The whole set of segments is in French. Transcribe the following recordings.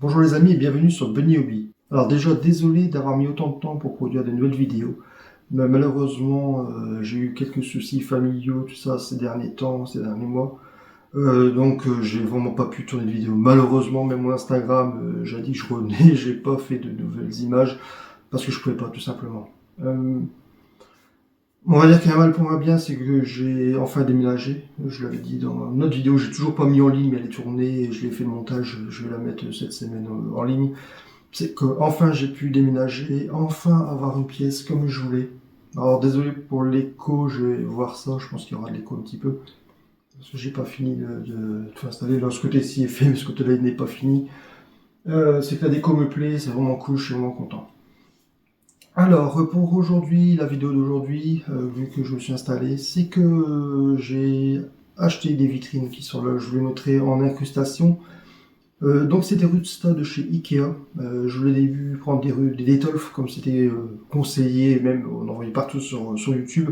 Bonjour les amis et bienvenue sur Bunny Hobby. Alors déjà désolé d'avoir mis autant de temps pour produire de nouvelles vidéos, mais malheureusement j'ai eu quelques soucis familiaux, tout ça ces derniers temps, ces derniers mois. Donc j'ai vraiment pas pu tourner de vidéo. Malheureusement même mon Instagram, j'ai dit que je revenais, j'ai pas fait de nouvelles images parce que je pouvais pas tout simplement. On va dire qu'il y a un mal pour un bien, c'est que j'ai enfin déménagé. Je l'avais dit dans une autre vidéo, j'ai toujours pas mis en ligne, mais elle est tournée et je l'ai fait le montage, je vais la mettre cette semaine en ligne. C'est que enfin j'ai pu déménager, enfin avoir une pièce comme je voulais. Alors désolé pour l'écho, je vais voir ça, je pense qu'il y aura de l'écho un petit peu. Parce que j'ai pas fini de tout installer. Là, ce côté-ci est fait, mais ce côté-là il n'est pas fini. C'est que la déco me plaît, c'est vraiment cool, je suis vraiment content. Alors pour aujourd'hui, la vidéo d'aujourd'hui, vu que je me suis installé, c'est que j'ai acheté des vitrines qui sont là, je vous les montrer en incrustation. Donc c'est des Rusta de chez Ikea. Je l'ai vu prendre des Detolf comme c'était conseillé, même on en voyait partout sur YouTube.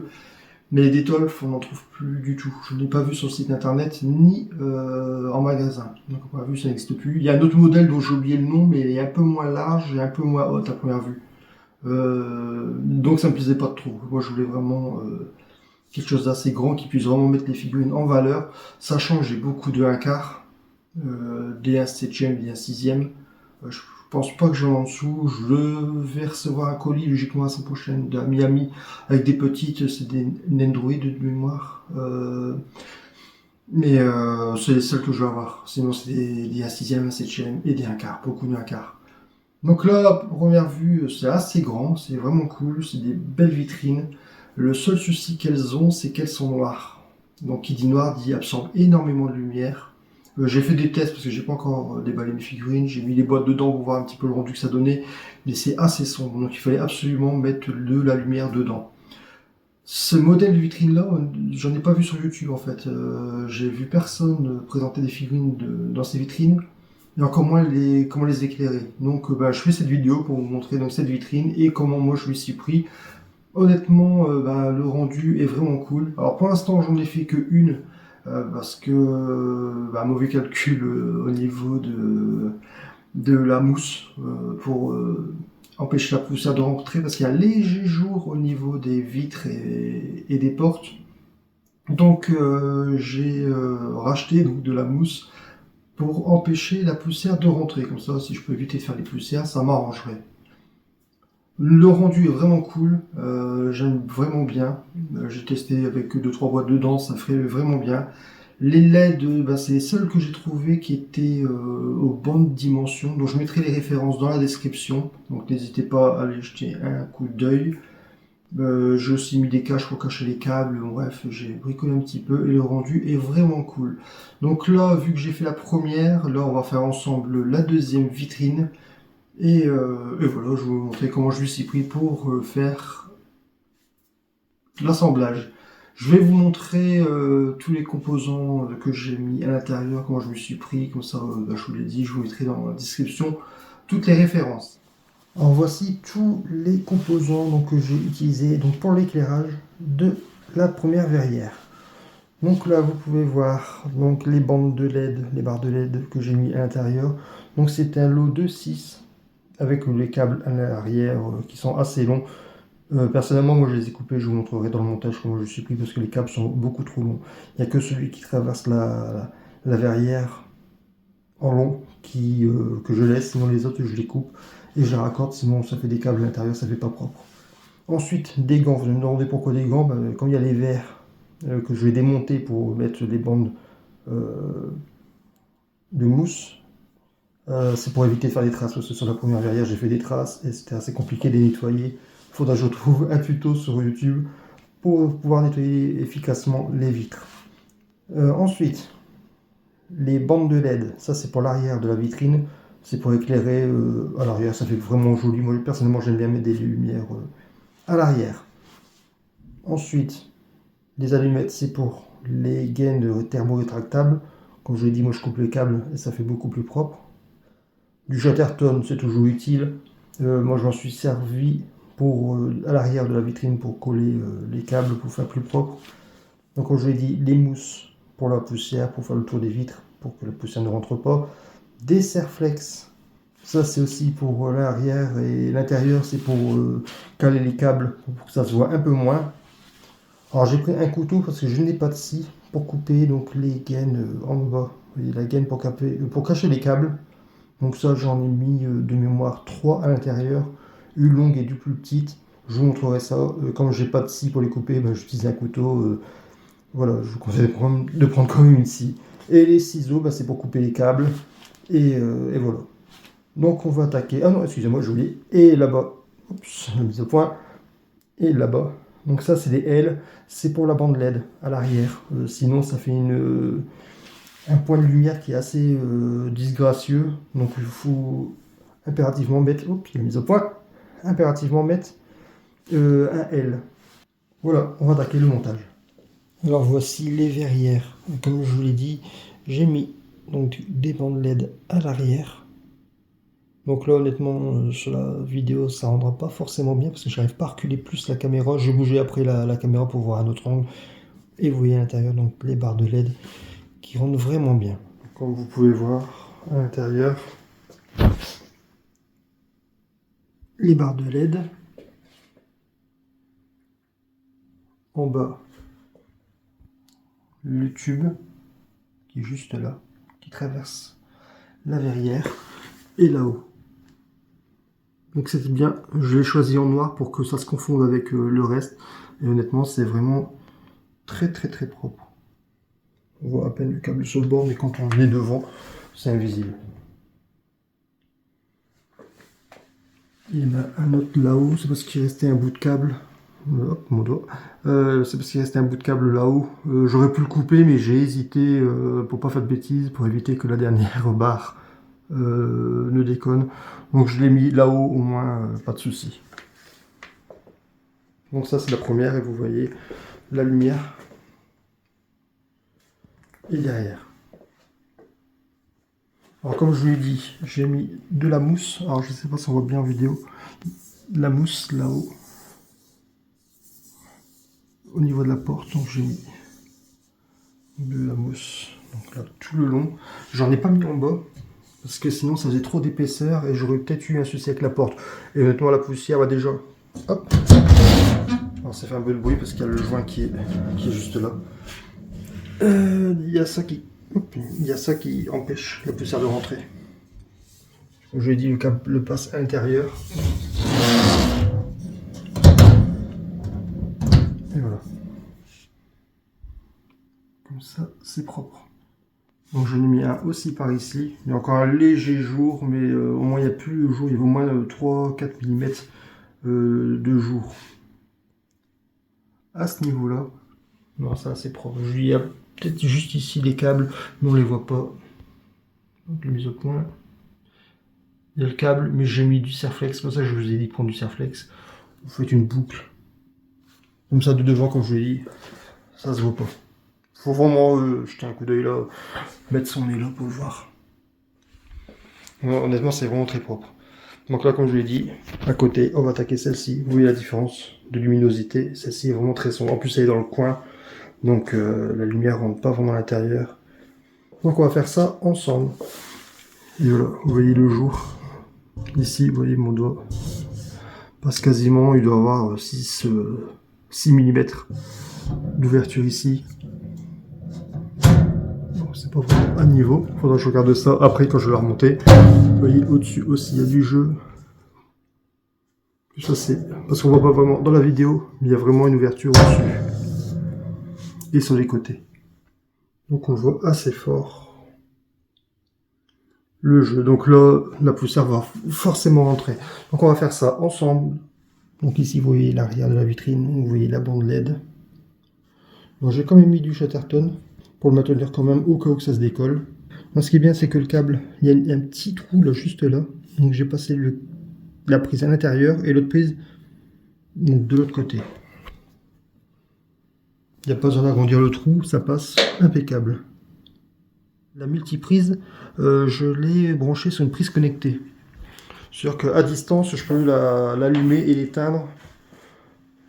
Mais les Detolf, on n'en trouve plus du tout. Je ne l'ai pas vu sur le site internet ni en magasin. Donc on n'a pas vu, ça n'existe plus. Il y a un autre modèle dont j'ai oublié le nom, mais il est un peu moins large et un peu moins haute à première vue. Donc ça me plaisait pas trop. Moi je voulais vraiment quelque chose d'assez grand qui puisse vraiment mettre les figurines en valeur. Sachant que j'ai beaucoup de 1/4. Des 1 septième, des 1 sixième. Je pense pas que j'en ai en dessous. Je vais recevoir un colis logiquement la semaine prochaine de Miami avec des petites, c'est des Nendroid de mémoire. Mais c'est les seules que je vais avoir. Sinon c'est des 1 sixième, 1 septième et des 1/4, beaucoup de 1/4. Donc là, à première vue, c'est assez grand, c'est vraiment cool, c'est des belles vitrines. Le seul souci qu'elles ont, c'est qu'elles sont noires. Donc qui dit noir dit absorbe énormément de lumière. J'ai fait des tests parce que j'ai pas encore déballé mes figurines, j'ai mis les boîtes dedans pour voir un petit peu le rendu que ça donnait, mais c'est assez sombre, donc il fallait absolument mettre de la lumière dedans. Ce modèle de vitrine là, j'en ai pas vu sur YouTube en fait. J'ai vu personne présenter des figurines dans ces vitrines et encore moins comment les éclairer. Donc je fais cette vidéo pour vous montrer donc, cette vitrine et comment moi je lui suis pris. Honnêtement, le rendu est vraiment cool. Alors pour l'instant, j'en ai fait que une parce que mauvais calcul au niveau de la mousse pour empêcher la poussière de rentrer parce qu'il y a un léger jour au niveau des vitres et des portes. Donc j'ai racheté donc, de la mousse pour empêcher la poussière de rentrer. Comme ça, si je peux éviter de faire des poussières, ça m'arrangerait. Le rendu est vraiment cool, j'aime vraiment bien. J'ai testé avec 2-3 boîtes dedans, ça ferait vraiment bien. Les LED, c'est les seuls que j'ai trouvé qui étaient aux bonnes dimensions. Donc je mettrai les références dans la description. Donc n'hésitez pas à aller jeter un coup d'œil. J'ai aussi mis des caches pour cacher les câbles. Bref, j'ai bricolé un petit peu et le rendu est vraiment cool. Donc là, vu que j'ai fait la première, là on va faire ensemble la deuxième vitrine. Et voilà, je vais vous montrer comment je me suis pris pour faire l'assemblage. Je vais vous montrer tous les composants que j'ai mis à l'intérieur, comment je me suis pris, comme ça je vous l'ai dit, je vous mettrai dans la description toutes les références. Alors voici tous les composants donc, que j'ai utilisés donc, pour l'éclairage de la première verrière. Donc là vous pouvez voir donc, les bandes de LED, les barres de LED que j'ai mis à l'intérieur. Donc c'est un lot de 6 avec les câbles à l'arrière qui sont assez longs. Personnellement, moi je les ai coupés, je vous montrerai dans le montage comment je suis pris parce que les câbles sont beaucoup trop longs. Il n'y a que celui qui traverse la verrière en long que je laisse, sinon les autres je les coupe et je les raccorde, sinon ça fait des câbles à l'intérieur, ça fait pas propre. Ensuite, des gants. Vous me demandez pourquoi des gants. Quand il y a les verres que je vais démonter pour mettre les bandes de mousse, c'est pour éviter de faire des traces, parce que sur la première verrière j'ai fait des traces et c'était assez compliqué de les nettoyer. Il faudra que je trouve un tuto sur YouTube pour pouvoir nettoyer efficacement les vitres. Ensuite, les bandes de LED, ça c'est pour l'arrière de la vitrine, c'est pour éclairer à l'arrière, ça fait vraiment joli. Moi personnellement j'aime bien mettre des lumières à l'arrière. Ensuite, les allumettes, c'est pour les gaines thermo-rétractables. Comme je l'ai dit, moi je coupe les câbles et ça fait beaucoup plus propre. Du Chatterton, c'est toujours utile. Moi, je m'en suis servi pour, à l'arrière de la vitrine pour coller les câbles pour faire plus propre. Donc, comme je l'ai dit, les mousses pour la poussière, pour faire le tour des vitres, pour que la poussière ne rentre pas. Des Serflex Ça c'est aussi pour l'arrière et l'intérieur, c'est pour caler les câbles pour que ça se voit un peu moins. Alors j'ai pris un couteau parce que je n'ai pas de scie pour couper donc les gaines en bas. Vous voyez la gaine pour cacher les câbles. Donc ça j'en ai mis de mémoire 3 à l'intérieur, une longue et deux plus petites. Je vous montrerai ça. Comme j'ai pas de scie pour les couper, ben, j'utilise un couteau. Voilà, je vous conseille de prendre quand même une scie. Et les ciseaux, ben, c'est pour couper les câbles. Et voilà. Donc on va attaquer. Ah non, excusez-moi, j'ai oublié. Et là-bas, oups, la mise au point. Et là-bas. Donc ça, c'est des L. C'est pour la bande LED à l'arrière. Sinon, ça fait un point de lumière qui est assez disgracieux. Donc il faut impérativement mettre. Oups, la mise au point. Impérativement mettre un L. Voilà, on va attaquer le montage. Alors voici les verrières. Comme je vous l'ai dit, j'ai mis donc des bandes LED à l'arrière. Donc là honnêtement sur la vidéo ça rendra pas forcément bien parce que j'arrive pas à reculer plus la caméra. Je vais bouger après la caméra pour voir un autre angle. Et vous voyez à l'intérieur donc les barres de LED qui rendent vraiment bien. Comme vous pouvez voir à l'intérieur, les barres de LED. En bas, le tube qui est juste là, qui traverse la verrière. Et là-haut. Donc c'était bien, je l'ai choisi en noir pour que ça se confonde avec le reste. Et honnêtement, c'est vraiment très propre. On voit à peine le câble sur le bord, mais quand on est devant, c'est invisible. Il y en a un autre là-haut, c'est parce qu'il restait un bout de câble. Hop, mon doigt. C'est parce qu'il restait un bout de câble là-haut. J'aurais pu le couper, mais j'ai hésité pour pas faire de bêtises, pour éviter que la dernière barre ne déconne. Donc je l'ai mis là-haut, au moins pas de souci. Donc ça c'est la première et vous voyez la lumière et derrière. Alors comme je vous l'ai dit, j'ai mis de la mousse. Alors je sais pas si on voit bien en vidéo. La mousse là-haut. Au niveau de la porte, donc j'ai mis de la mousse. Donc là tout le long. J'en ai pas mis en bas. Parce que sinon ça faisait trop d'épaisseur et j'aurais peut-être eu un souci avec la porte. Et honnêtement la poussière va déjà. Hop. Alors ça fait un peu de bruit parce qu'il y a le joint qui est juste là. Il y a ça qui empêche la poussière de rentrer. Comme je l'ai dit, le câble passe à l'intérieur. Et voilà. Comme ça, c'est propre. Donc j'en ai mis un aussi par ici. Il y a encore un léger jour, mais au moins il n'y a plus le jour. Il y a au moins 3-4 mm de jour. À ce niveau-là, non, ça c'est propre. Il y a peut-être juste ici les câbles, mais on les voit pas. Donc les mise au point. Il y a le câble, mais j'ai mis du Serflex. C'est pour ça que je vous ai dit de prendre du Serflex. Vous faites une boucle. Comme ça de devant, comme je vous l'ai dit, ça se voit pas. Faut vraiment jeter un coup d'œil là, mettre son nez là pour le voir. Honnêtement, c'est vraiment très propre. Donc là, comme je vous l'ai dit, à côté, on va attaquer celle-ci. Vous voyez la différence de luminosité. Celle-ci est vraiment très sombre. En plus, elle est dans le coin. Donc la lumière rentre pas vraiment à l'intérieur. Donc on va faire ça ensemble. Et voilà, vous voyez le jour. Ici, vous voyez mon doigt. Passe quasiment, il doit avoir 6 mm d'ouverture ici. C'est pas vraiment à niveau. Faudra que je regarde ça après quand je vais la remonter. Vous voyez au-dessus aussi, il y a du jeu. Ça c'est parce qu'on voit pas vraiment dans la vidéo, mais il y a vraiment une ouverture au-dessus. Et sur les côtés. Donc on voit assez fort le jeu. Donc là, la poussière va forcément rentrer. Donc on va faire ça ensemble. Donc ici vous voyez l'arrière de la vitrine, vous voyez la bande LED. Donc j'ai quand même mis du Chatterton pour le maintenir quand même au cas où ça se décolle. Donc, ce qui est bien c'est que le câble, il y a un petit trou là juste là. Donc j'ai passé la prise à l'intérieur et l'autre prise donc, de l'autre côté. Il n'y a pas besoin d'agrandir le trou, ça passe impeccable. La multiprise, je l'ai branchée sur une prise connectée. C'est-à-dire qu'à distance, je peux l'allumer et l'éteindre.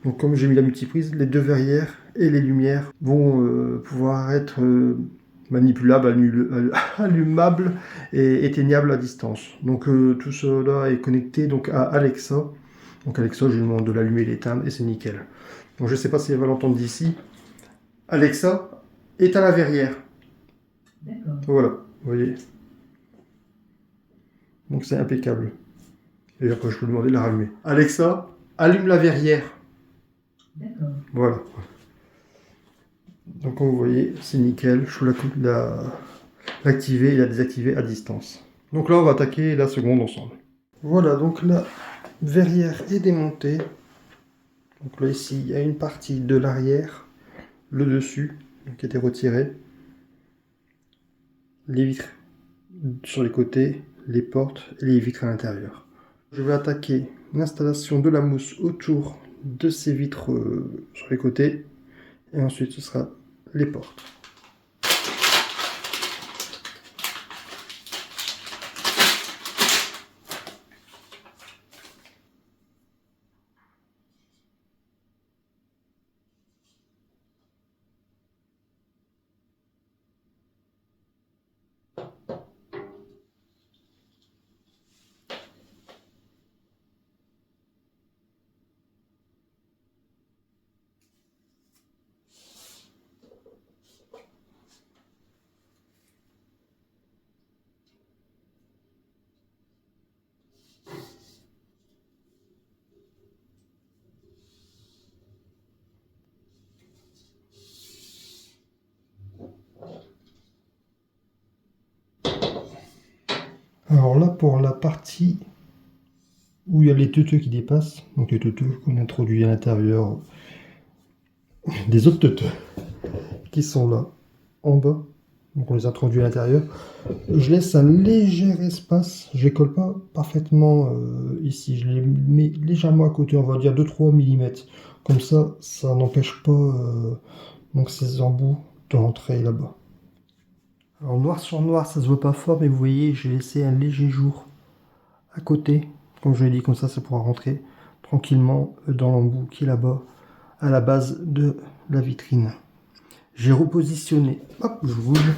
Donc comme j'ai mis la multiprise, les deux verrières et les lumières vont pouvoir être manipulable, allumable et éteignable à distance. Donc tout cela est connecté donc à Alexa. Donc Alexa, je lui demande de l'allumer et l'éteindre et c'est nickel. Donc je ne sais pas si elle va l'entendre d'ici. Alexa, éteins la verrière. D'accord. Voilà, vous voyez. Donc c'est impeccable. Et après je peux lui demander de la rallumer. Alexa, allume la verrière. D'accord. Voilà. Donc comme vous voyez, c'est nickel. Je peux l'activer et la désactiver à distance. Donc là, on va attaquer la seconde ensemble. Voilà, donc la verrière est démontée. Donc là, ici, il y a une partie de l'arrière, le dessus, qui a été retiré. Les vitres sur les côtés, les portes et les vitres à l'intérieur. Je vais attaquer l'installation de la mousse autour de ces vitres sur les côtés. Et ensuite, ce sera les portes. Alors là, pour la partie où il y a les teuteux qui dépassent, donc les teuteux qu'on introduit à l'intérieur des autres teuteux qui sont là en bas, donc on les introduit à l'intérieur. Je laisse un léger espace, je les colle pas parfaitement ici, je les mets légèrement à côté, on va dire 2-3 mm. Comme ça n'empêche pas donc ces embouts de rentrer là-bas. Alors noir sur noir, ça se voit pas fort, mais vous voyez, j'ai laissé un léger jour à côté. Comme je l'ai dit, comme ça pourra rentrer tranquillement dans l'embout qui est là-bas, à la base de la vitrine. J'ai repositionné, hop, je bouge.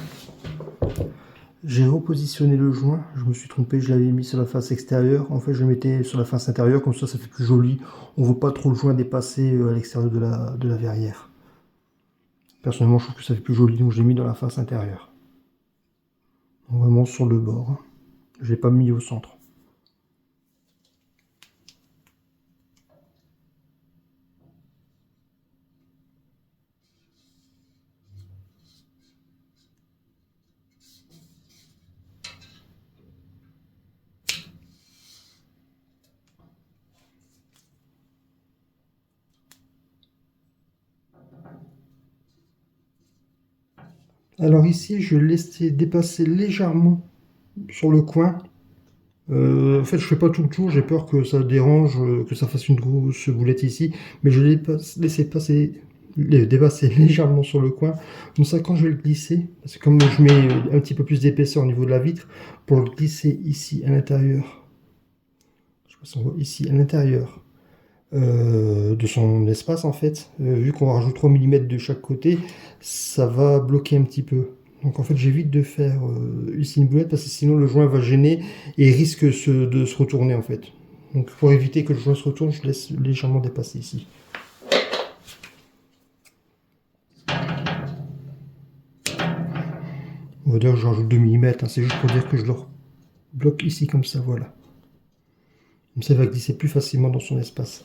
J'ai repositionné le joint, je me suis trompé, je l'avais mis sur la face extérieure. En fait, je le mettais sur la face intérieure, comme ça fait plus joli. On ne voit pas trop le joint dépasser à l'extérieur de la verrière. Personnellement, je trouve que ça fait plus joli, donc je l'ai mis dans la face intérieure. Donc, vraiment sur le bord. Je l'ai pas mis au centre. Alors ici, je laissais dépasser légèrement sur le coin. En fait, je fais pas tout le tour, j'ai peur que ça dérange, que ça fasse une grosse boulette ici, mais je l'ai laissé dépasser légèrement sur le coin. Comme ça, quand je vais le glisser, parce que comme je mets un petit peu plus d'épaisseur au niveau de la vitre, pour le glisser ici à l'intérieur, je sais pas si on voit ici à l'intérieur de son espace en fait, vu qu'on rajoute 3 mm de chaque côté, ça va bloquer un petit peu. Donc en fait j'évite de faire ici une boulette parce que sinon le joint va gêner et risque de se retourner en fait. Donc pour éviter que le joint se retourne, je laisse légèrement dépasser ici. On va dire que j'en rajoute 2 mm, hein, c'est juste pour dire que je le bloque ici comme ça, voilà. Comme ça il va glisser plus facilement dans son espace.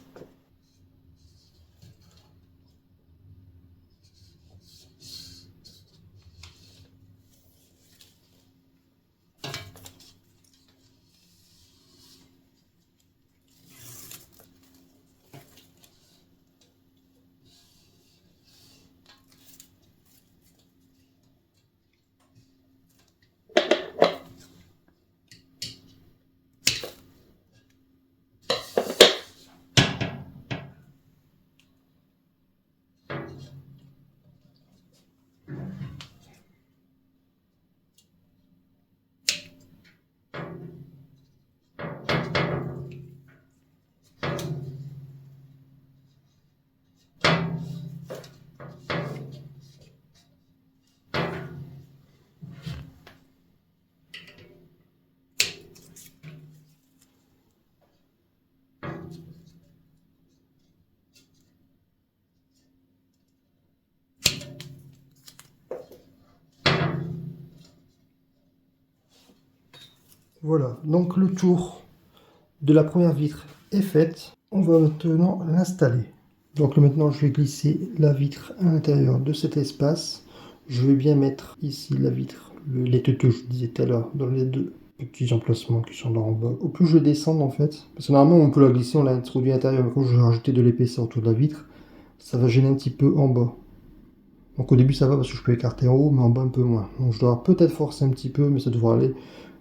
Voilà, donc le tour de la première vitre est fait. On va maintenant l'installer. Donc là, maintenant, je vais glisser la vitre à l'intérieur de cet espace. Je vais bien mettre ici la vitre, les teuteux, je disais tout à l'heure, dans les deux petits emplacements qui sont là en bas. Au plus je descends en fait, parce que normalement on peut la glisser, on l'a introduit à l'intérieur, mais quand je vais rajouter de l'épaisseur autour de la vitre, ça va gêner un petit peu en bas. Donc au début ça va parce que je peux écarter en haut, mais en bas un peu moins. Donc je dois peut-être forcer un petit peu, mais ça devrait aller.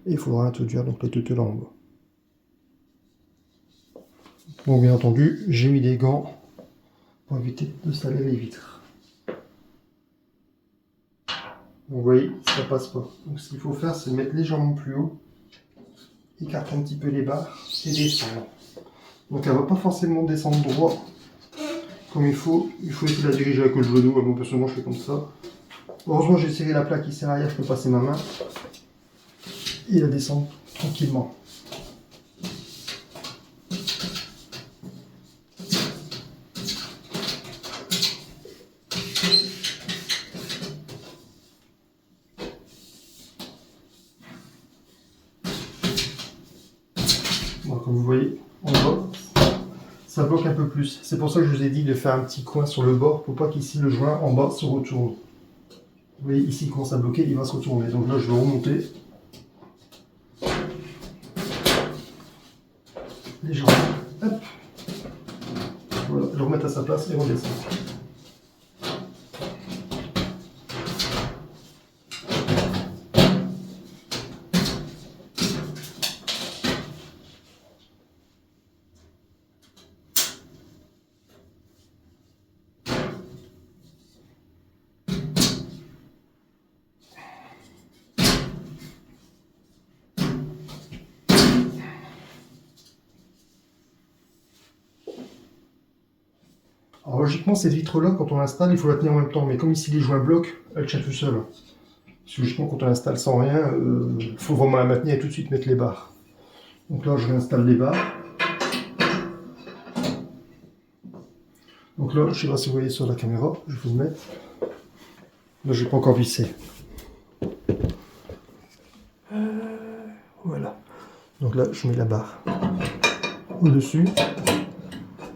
Et il faudra introduire donc les teuteux là en bas. Donc bien entendu, j'ai mis des gants pour éviter de salir les vitres. Vous voyez, ça passe pas. Donc ce qu'il faut faire, c'est mettre légèrement plus haut, écarter un petit peu les barres et descendre. Donc elle va pas forcément descendre droit comme il faut essayer de la diriger avec le genou. Moi personnellement je fais comme ça. Heureusement j'ai serré la plaque ici arrière, je peux passer ma main et la descendre tranquillement. Bon, comme vous voyez, en bas, ça bloque un peu plus. C'est pour ça que je vous ai dit de faire un petit coin sur le bord pour pas qu'ici le joint en bas se retourne. Vous voyez ici il commence à bloquer, il va se retourner. Donc là je vais remonter légèrement. Hop. Voilà, je remets à sa place et redescends. Alors logiquement, cette vitre-là, quand on l'installe, il faut la tenir en même temps. Mais comme ici les joints bloquent, elle tient tout seul. Parce que logiquement, quand on l'installe sans rien, il faut vraiment la maintenir et tout de suite mettre les barres. Donc là, je réinstalle les barres. Donc là, je ne sais pas si vous voyez sur la caméra, je vais vous le mettre. Là, je n'ai pas encore vissé. Voilà. Donc là, je mets la barre au-dessus.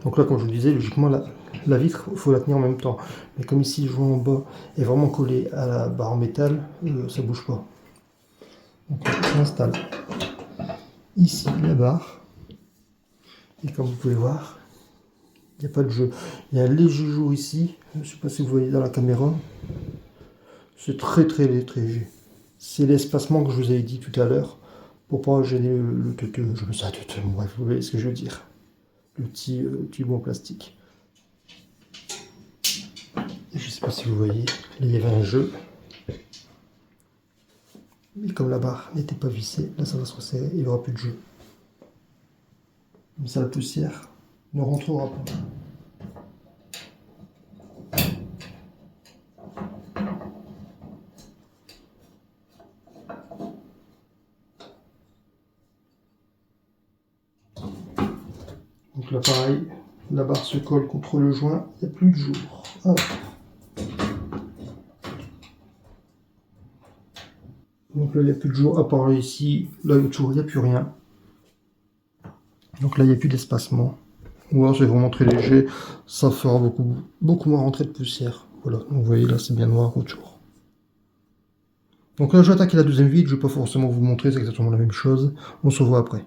Donc là, comme je vous le disais, logiquement, la vitre, il faut la tenir en même temps. Mais comme ici, le joint en bas est vraiment collé à la barre en métal, ça ne bouge pas. Donc j'installe ici la barre. Et comme vous pouvez voir, il n'y a pas de jeu. Il y a un léger jour ici. Je ne sais pas si vous voyez dans la caméra. C'est très léger. C'est l'espacement que je vous avais dit tout à l'heure. Pour pas gêner le teuteux. Je me sers teuteux, bref, vous voyez ce que je veux dire. Le petit tube en plastique. Je ne sais pas si vous voyez, là il y avait un jeu. Mais comme la barre n'était pas vissée, là ça va se resserrer, il n'y aura plus de jeu. Comme ça la poussière ne rentrera pas. Donc là pareil, la barre se colle contre le joint, il n'y a plus de jour. Hop. Donc là il n'y a plus de jour, à part là ici, là autour il n'y a plus rien. Donc là il n'y a plus d'espacement. Ou alors c'est vraiment très léger, ça fera beaucoup moins rentrer de poussière. Voilà, donc vous voyez là c'est bien noir autour. Donc là je vais attaquer la deuxième vitre, je ne vais pas forcément vous montrer, c'est exactement la même chose. On se voit après.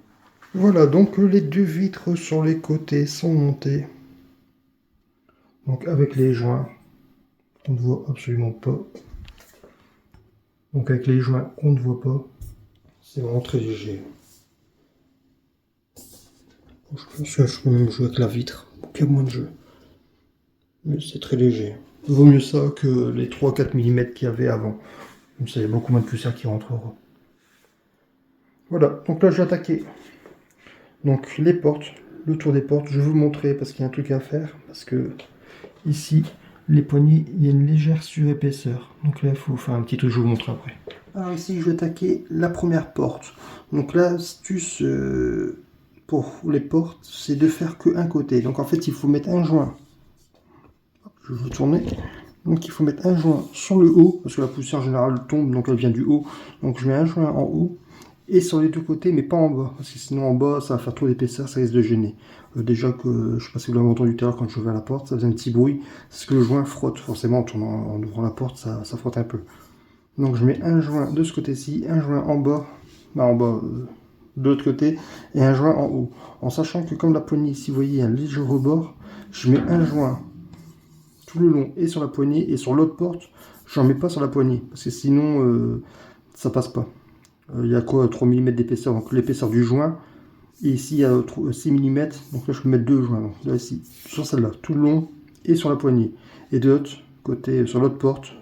Voilà, donc les deux vitres sur les côtés sont montées. Donc avec les joints, on ne voit absolument pas. Donc avec les joints, on ne voit pas. C'est vraiment très léger. Je pense que je peux même jouer avec la vitre, qu'il y a moins de jeu. Mais c'est très léger. Vaut mieux ça que les 3-4 mm qu'il y avait avant. Comme ça, il y a beaucoup moins de poussière qui rentrera. Voilà, donc là je vais attaquer. Donc les portes, le tour des portes, je vais vous montrer parce qu'il y a un truc à faire. Parce que ici, les poignées, il y a une légère surépaisseur. Donc là, il faut faire un petit truc, je vous montre après. Alors ici, je vais attaquer la première porte. Donc l'astuce pour les portes, c'est de faire qu'un côté. Donc en fait, il faut mettre un joint. Je vais vous tourner. Donc il faut mettre un joint sur le haut, parce que la poussière en général tombe, donc elle vient du haut. Donc je mets un joint en haut et sur les deux côtés, mais pas en bas, parce que sinon en bas, ça va faire trop d'épaisseur, ça risque de gêner. Déjà que, je sais pas si vous l'avez entendu tout à l'heure quand je ouvrais la porte, ça faisait un petit bruit, c'est ce que le joint frotte, forcément en ouvrant la porte, ça frotte un peu. Donc je mets un joint de ce côté-ci, un joint en bas, de l'autre côté, et un joint en haut. En sachant que comme la poignée ici, vous voyez, un léger rebord, je mets un joint tout le long et sur la poignée, et sur l'autre porte, j'en mets pas sur la poignée, parce que sinon ça passe pas. Il y a quoi, 3 mm d'épaisseur, donc l'épaisseur du joint, et ici il y a 6 mm, donc là je peux mettre deux joints, donc là ici, sur celle-là, tout le long et sur la poignée, et de l'autre côté, sur l'autre porte,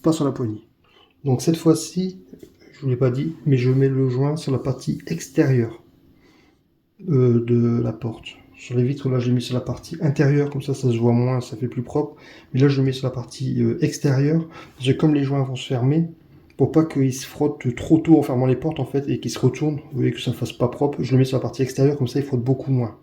pas sur la poignée. Donc cette fois-ci, je vous l'ai pas dit, mais je mets le joint sur la partie extérieure de la porte. Sur les vitres, là, j'ai mis sur la partie intérieure, comme ça se voit moins, ça fait plus propre. Mais là, je le mets sur la partie extérieure, parce que comme les joints vont se fermer, pour pas qu'ils se frottent trop tôt en fermant les portes, en fait, et qu'ils se retournent, vous voyez que ça fasse pas propre, je le mets sur la partie extérieure, comme ça, il frotte beaucoup moins.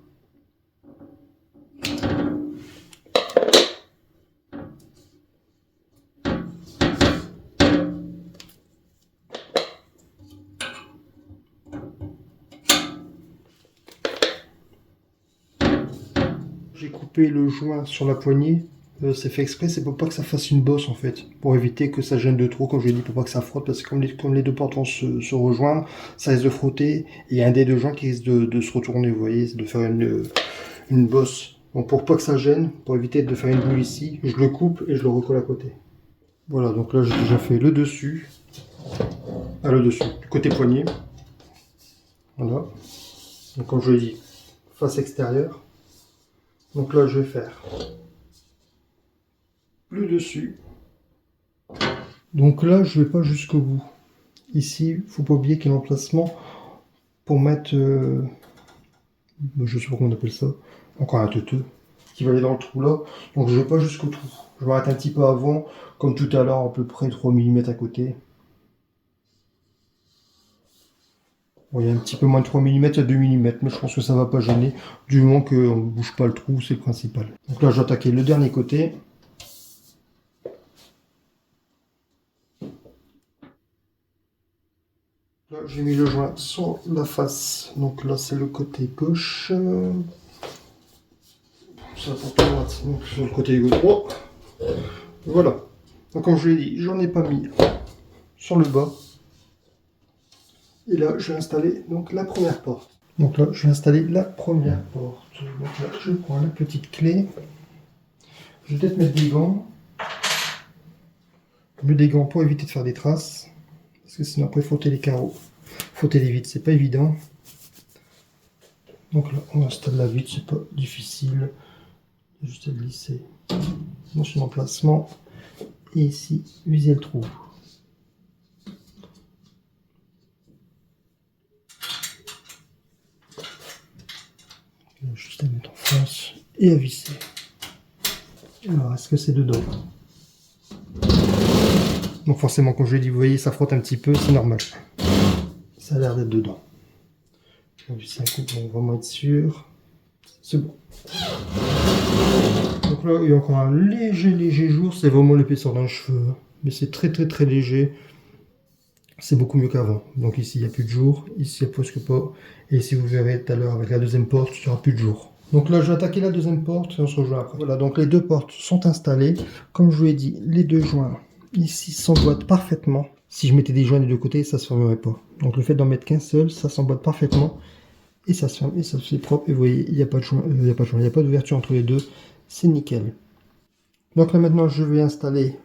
J'ai coupé le joint sur la poignée, c'est fait exprès, c'est pour pas que ça fasse une bosse en fait, pour éviter que ça gêne de trop, comme je l'ai dit, pour pas que ça frotte, parce que comme les deux portes vont se rejoindre, ça risque de frotter, et il y a un des deux joints qui risque de se retourner, vous voyez, de faire une bosse. Donc pour pas que ça gêne, pour éviter de faire une boule ici, je le coupe et je le recolle à côté. Voilà, donc là j'ai déjà fait le dessus, côté poignée. Voilà, donc comme je l'ai dit, face extérieure. Donc là, je vais faire le dessus. Donc là, je vais pas jusqu'au bout. Ici, faut pas oublier qu'il y a l'emplacement pour mettre, je sais pas comment on appelle ça, encore un teuteux, qui va aller dans le trou là. Donc je vais pas jusqu'au trou. Je m'arrête un petit peu avant, comme tout à l'heure, à peu près 3 mm à côté. Bon, il y a un petit peu moins de 3 mm, à 2 mm, mais je pense que ça va pas gêner, du moment qu'on ne bouge pas le trou, c'est le principal. Donc là, je vais attaquer le dernier côté. Là, j'ai mis le joint sur la face, donc là, c'est le côté gauche. Ça pour droite, donc sur le côté droit. Voilà. Donc comme je l'ai dit, j'en ai pas mis sur le bas. Et là, je vais installer donc la première porte. Donc là, je vais installer la première porte. Donc là, je prends la petite clé. Je vais peut-être mettre des gants. Je mets des gants pour éviter de faire des traces. Parce que sinon, après, frotter les carreaux, frotter les vitres, c'est pas évident. Donc là, on installe la vitre, c'est pas difficile. Juste à glisser dans son emplacement. Et ici, viser le trou. Juste à mettre en face et à visser. Alors, est-ce que c'est dedans? Donc forcément, comme je l'ai dit, vous voyez, ça frotte un petit peu, c'est normal. Ça a l'air d'être dedans. Je vais visser un coup pour vraiment être sûr. C'est bon. Donc là, il y a encore un léger jour, c'est vraiment l'épaisseur d'un cheveu. Mais c'est très léger. C'est beaucoup mieux qu'avant. Donc ici, il n'y a plus de jour. Ici, il n'y a presque pas. Et ici, vous verrez tout à l'heure avec la deuxième porte, il n'y aura plus de jour. Donc là, je vais attaquer la deuxième porte et on se rejoint après. Voilà, donc les deux portes sont installées. Comme je vous l'ai dit, les deux joints ici s'emboîtent parfaitement. Si je mettais des joints des deux côtés, ça ne se fermerait pas. Donc le fait d'en mettre qu'un seul, ça s'emboîte parfaitement. Et ça se ferme et ça se fait propre. Et vous voyez, il n'y a pas de joint, il n'y a pas d'ouverture entre les deux. C'est nickel. Donc là maintenant, je vais installer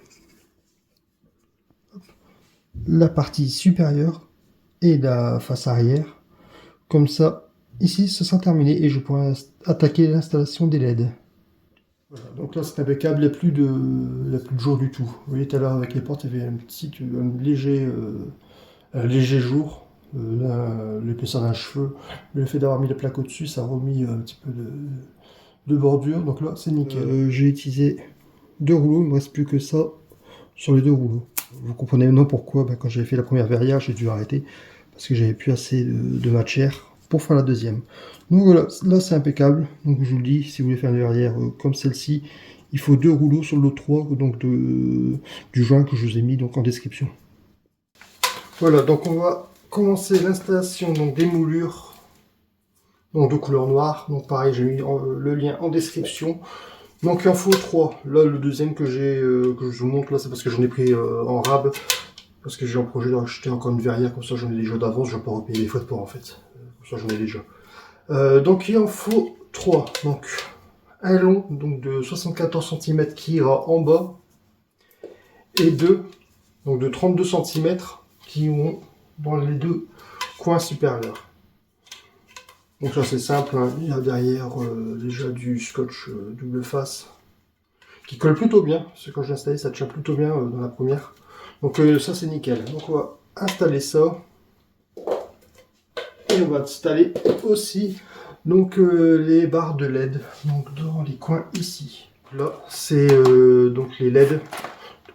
la partie supérieure et la face arrière. Comme ça, ici, ce sera terminé et je pourrai attaquer l'installation des LED. Voilà, donc là, c'est impeccable, il n'y a plus de jour du tout. Vous voyez, tout à l'heure, avec les portes, il y avait un léger jour. L'épaisseur d'un cheveu. Mais le fait d'avoir mis la plaque au-dessus, ça a remis un petit peu de bordure. Donc là, c'est nickel. J'ai utilisé 2 rouleaux, il ne me reste plus que ça sur les 2 rouleaux. Vous comprenez maintenant pourquoi, quand j'avais fait la première verrière, j'ai dû arrêter. Parce que j'avais plus assez de matière pour faire la deuxième. Donc voilà, là c'est impeccable. Donc je vous le dis, si vous voulez faire une verrière comme celle-ci, il faut 2 rouleaux sur le lot 3 donc du joint que je vous ai mis donc en description. Voilà, donc on va commencer l'installation donc des moulures donc de couleur noire. Donc pareil, j'ai mis le lien en description. Donc il en faut 3. Là le deuxième que je vous montre là, c'est parce que j'en ai pris en rab. Parce que j'ai en projet d'acheter encore une verrière, comme ça j'en ai déjà d'avance, je vais pas repayer les frais de port en fait. Comme ça j'en ai déjà. Donc il en faut 3. Donc un long donc de 74 cm qui ira en bas. Et 2 donc de 32 cm qui vont dans les deux coins supérieurs. Donc ça c'est simple, hein. Il y a derrière déjà du scotch double face qui colle plutôt bien, parce que quand j'ai installé ça tient plutôt bien dans la première. Donc ça c'est nickel. Donc on va installer ça. Et on va installer aussi donc les barres de LED donc dans les coins ici. Là c'est donc les LED.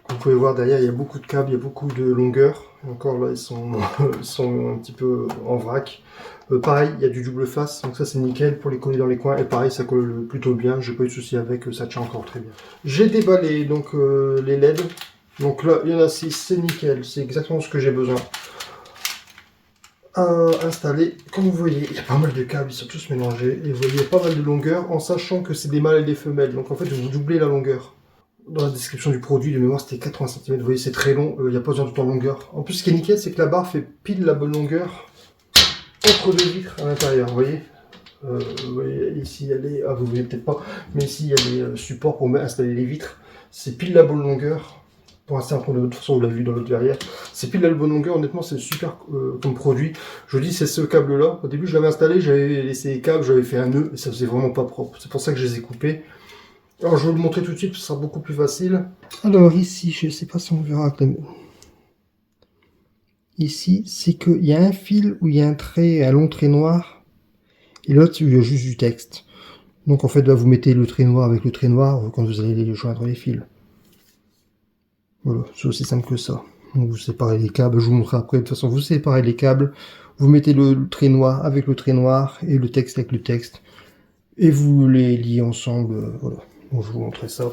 Vous pouvez voir derrière il y a beaucoup de câbles, il y a beaucoup de longueur. Encore là ils sont un petit peu en vrac. Pareil il y a du double face, donc ça c'est nickel pour les coller dans les coins. Et pareil ça colle plutôt bien, j'ai pas eu de souci avec, ça tient encore très bien. J'ai déballé donc les LED. Donc là, il y en a 6, c'est nickel, c'est exactement ce que j'ai besoin à installer. Comme vous voyez, il y a pas mal de câbles, ils sont tous mélangés. Et vous voyez, il y a pas mal de longueur, en sachant que c'est des mâles et des femelles. Donc en fait, vous doublez la longueur. Dans la description du produit, de mémoire, c'était 80 cm. Vous voyez, c'est très long, il n'y a pas besoin de temps de longueur. En plus, ce qui est nickel, c'est que la barre fait pile la bonne longueur entre deux vitres à l'intérieur, vous voyez. Ici, il y a les... Ah, vous voyez peut-être pas, mais ici, il y a les supports pour installer les vitres. C'est pile la bonne longueur. Pour un certain de toute façon, vous l'avez vu dans l'autre verrière. C'est pile la bonne longueur, honnêtement, c'est super comme produit. Je dis, c'est ce câble-là. Au début, je l'avais installé, j'avais laissé les câbles, j'avais fait un nœud, et ça faisait vraiment pas propre. C'est pour ça que je les ai coupés. Alors, je vais vous le montrer tout de suite, ce sera beaucoup plus facile. Alors, ici, je sais pas si on verra avec le... Ici, c'est qu'il y a un fil où il y a un long trait noir, et l'autre, il y a juste du texte. Donc, en fait, là, vous mettez le trait noir avec le trait noir quand vous allez joindre les fils. Voilà, c'est aussi simple que ça. Donc vous séparez les câbles, je vous montrerai après. De toute façon, vous séparez les câbles, vous mettez le trait noir avec le trait noir et le texte avec le texte. Et vous les liez ensemble. Voilà, donc je vous montrerai ça.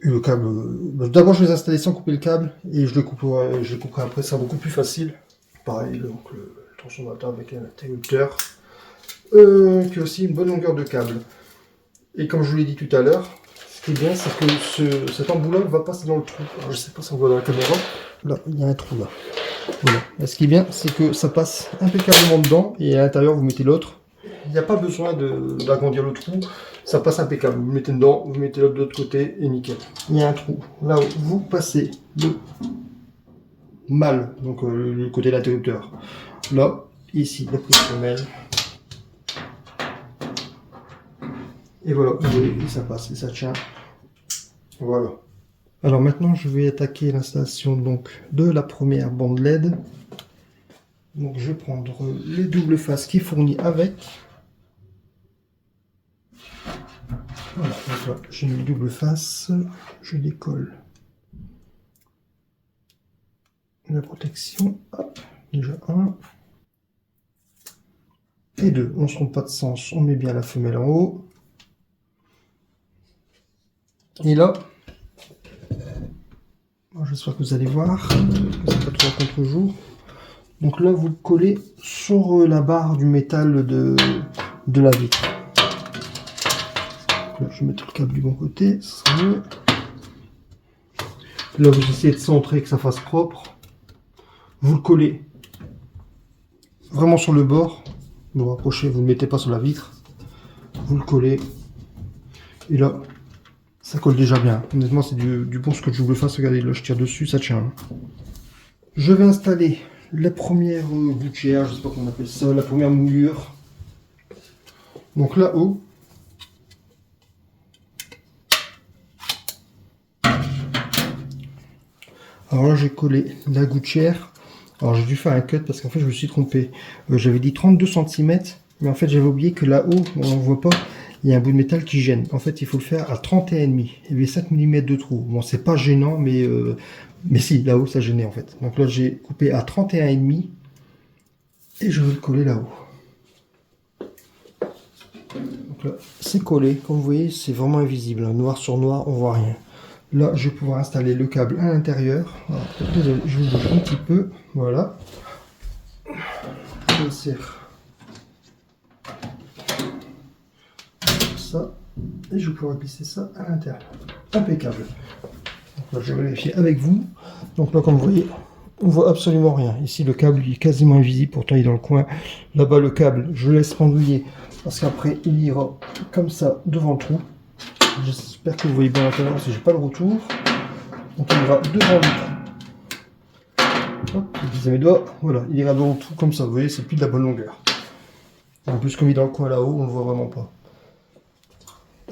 Et le câble, d'abord je vais les installer sans couper le câble et je les couperai après, ça sera beaucoup plus facile. Pareil, donc le transformateur avec un interrupteur. Qui a aussi une bonne longueur de câble. Et comme je vous l'ai dit tout à l'heure, ce qui est bien, c'est que cet embout-là va passer dans le trou. Alors, je sais pas si on voit dans la caméra. Là, il y a un trou là. Voilà. Et ce qui est bien, c'est que ça passe impeccablement dedans et à l'intérieur, vous mettez l'autre. Il n'y a pas besoin d'agrandir le trou. Ça passe impeccable. Vous le mettez dedans, vous mettez l'autre de l'autre côté et nickel. Il y a un trou. Là où vous passez le mâle, donc le côté de l'interrupteur. Là, ici, la prise femelle. Et voilà, vous voyez, ça passe et ça tient. Voilà. Alors maintenant, je vais attaquer l'installation donc de la première bande LED. Donc je vais prendre les doubles faces qui est fourni avec. Voilà, donc là, j'ai mis double face, je décolle la protection. Hop, déjà un. Et deux, on ne se trompe pas de sens, on met bien la femelle en haut. Et là, j'espère que vous allez voir, que c'est pas trop à contre-jour. Donc là, vous le collez sur la barre du métal de la vitre. Là, je vais mettre le câble du bon côté, ça sera mieux. Là, vous essayez de centrer, que ça fasse propre. Vous le collez vraiment sur le bord. Vous le rapprochez, vous ne le mettez pas sur la vitre. Vous le collez. Et là, ça colle déjà bien. Honnêtement, c'est du bon scotch double face. Regardez, là, je tire dessus, ça tient. Je vais installer la première gouttière, je sais pas comment on appelle ça, la première moulure. Donc là-haut. Alors là, j'ai collé la gouttière. Alors j'ai dû faire un cut parce qu'en fait, je me suis trompé. J'avais dit 32 cm, mais en fait, j'avais oublié que là-haut, on ne voit pas. Il y a un bout de métal qui gêne. En fait, il faut le faire à 31,5. Il y avait 5 mm de trou. Bon, c'est pas gênant, mais si, là-haut, ça gênait en fait. Donc là, j'ai coupé à 31,5 et je vais le coller là-haut. Donc là, c'est collé. Comme vous voyez, c'est vraiment invisible. Noir sur noir, on voit rien. Là, je vais pouvoir installer le câble à l'intérieur. Désolé, je vous bouge un petit peu. Voilà. serre ça et je pourrais glisser ça à l'intérieur. Impeccable. Donc là, je vais vérifier avec vous. Donc là, comme vous voyez, on voit absolument rien. Ici, le câble il est quasiment invisible, pourtant il est dans le coin. Là-bas, le câble, je laisse pendouiller parce qu'après, il ira comme ça devant le trou. J'espère que vous voyez bien l'intérieur parce que j'ai pas le retour. Donc il ira devant le trou. Hop, je glisse mes doigts. Voilà, il ira devant le trou comme ça. Vous voyez, c'est plus de la bonne longueur. En plus, comme il est dans le coin là-haut, on ne le voit vraiment pas.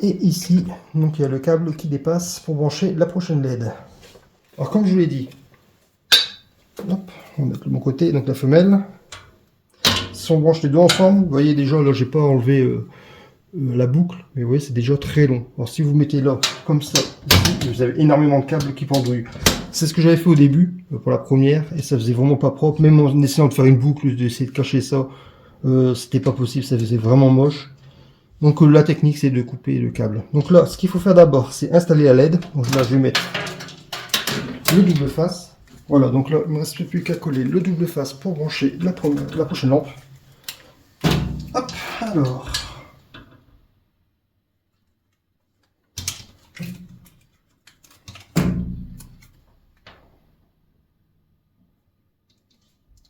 Et ici, donc il y a le câble qui dépasse pour brancher la prochaine LED. Alors comme je vous l'ai dit, hop, on va mettre le bon côté, donc la femelle. Si on branche les deux ensemble, vous voyez déjà, là j'ai pas enlevé la boucle, mais vous voyez c'est déjà très long. Alors si vous mettez là, comme ça, ici, vous avez énormément de câbles qui pendouillent. C'est ce que j'avais fait au début, pour la première, et ça faisait vraiment pas propre. Même en essayant de faire une boucle, d'essayer de cacher ça, c'était pas possible, ça faisait vraiment moche. Donc la technique c'est de couper le câble. Donc là, ce qu'il faut faire d'abord, c'est installer la LED. Donc là, je vais mettre le double face. Voilà, donc là, il ne me reste plus qu'à coller le double face pour brancher la prochaine lampe. Hop, alors.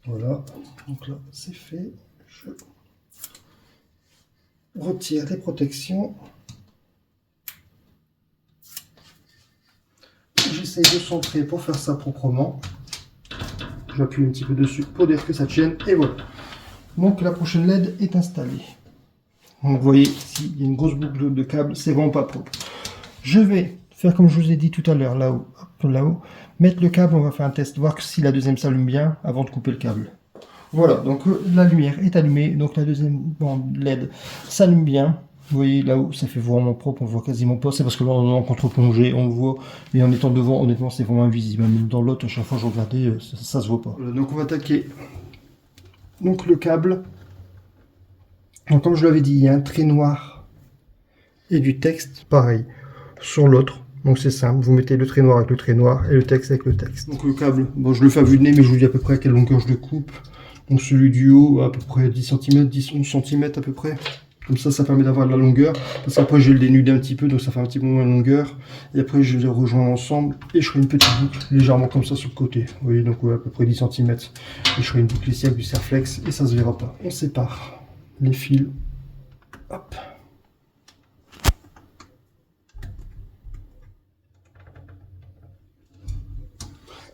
Voilà, donc là, c'est fait. Je retire les protections. J'essaye de centrer pour faire ça proprement. J'appuie un petit peu dessus pour dire que ça tienne. Et voilà. Donc la prochaine LED est installée. Donc vous voyez ici, il y a une grosse boucle de câble. C'est vraiment pas propre. Je vais faire comme je vous ai dit tout à l'heure, là-haut. Là-haut. Mettre le câble, on va faire un test. Voir si la deuxième s'allume bien avant de couper le câble. Voilà, donc la lumière est allumée. Donc la deuxième bande LED s'allume bien. Vous voyez là-haut, ça fait vraiment propre, on le voit quasiment pas. C'est parce que là, on est en contre-plongée, on le voit. Mais en étant devant, honnêtement, c'est vraiment invisible. Même dans l'autre, à chaque fois que je regardais, ça se voit pas. Voilà, donc on va attaquer donc, le câble. Donc comme je l'avais dit, il y a un trait noir et du texte, pareil, sur l'autre. Donc c'est simple, vous mettez le trait noir avec le trait noir et le texte avec le texte. Donc le câble, bon je le fais à vue de nez, mais je vous dis à peu près à quelle longueur je le coupe. Donc celui du haut, à peu près 10 cm, 10-11 cm à peu près. Comme ça permet d'avoir de la longueur. Parce qu'après, je vais le dénuder un petit peu, donc ça fait un petit peu moins de longueur. Et après, je les rejoins ensemble et je ferai une petite boucle légèrement comme ça sur le côté. Vous voyez, donc ouais, à peu près 10 cm. Et je ferai une boucle ici avec du serflex et ça se verra pas. On sépare les fils. Hop.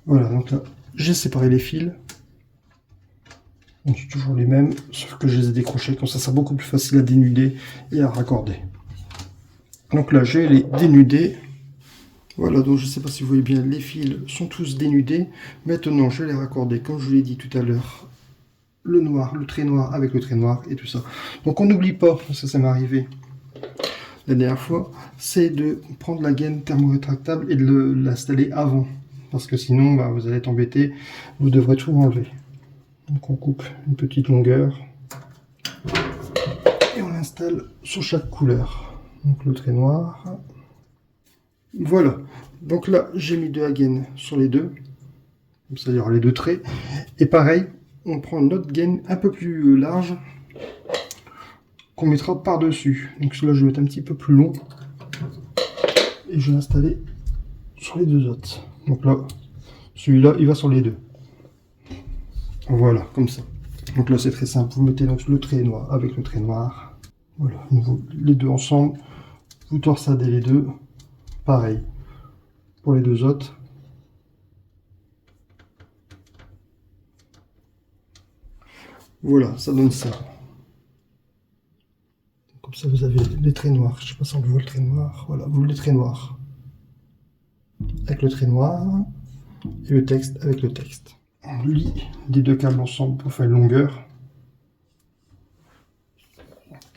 Voilà, donc là, j'ai séparé les fils. Donc c'est toujours les mêmes, sauf que je les ai décrochés, comme ça sera beaucoup plus facile à dénuder et à raccorder. Donc là, je vais les dénuder. Voilà, donc je ne sais pas si vous voyez bien, les fils sont tous dénudés. Maintenant, je vais les raccorder, comme je vous l'ai dit tout à l'heure, le noir, le trait noir avec le trait noir et tout ça. Donc on n'oublie pas, parce que ça m'est arrivé la dernière fois, c'est de prendre la gaine thermorétractable et de l'installer avant. Parce que sinon, bah, vous allez être embêté, vous devrez tout enlever. Donc on coupe une petite longueur et on l'installe sur chaque couleur. Donc le trait noir. Voilà. Donc là j'ai mis de la gaine sur les deux. Comme ça il y aura les deux traits. Et pareil, on prend une autre gaine un peu plus large qu'on mettra par-dessus. Donc celui-là je vais mettre un petit peu plus long. Et je vais l'installer sur les deux autres. Donc là, celui-là il va sur les deux. Voilà, comme ça. Donc là c'est très simple, vous mettez donc le trait noir avec le trait noir. Voilà, les deux ensemble, vous torsadez les deux. Pareil pour les deux autres. Voilà, ça donne ça. Comme ça vous avez les traits noirs. Je sais pas si on voit le trait noir. Voilà, vous les traits noirs. Avec le trait noir et le texte avec le texte. On lie les deux câbles ensemble pour faire une longueur.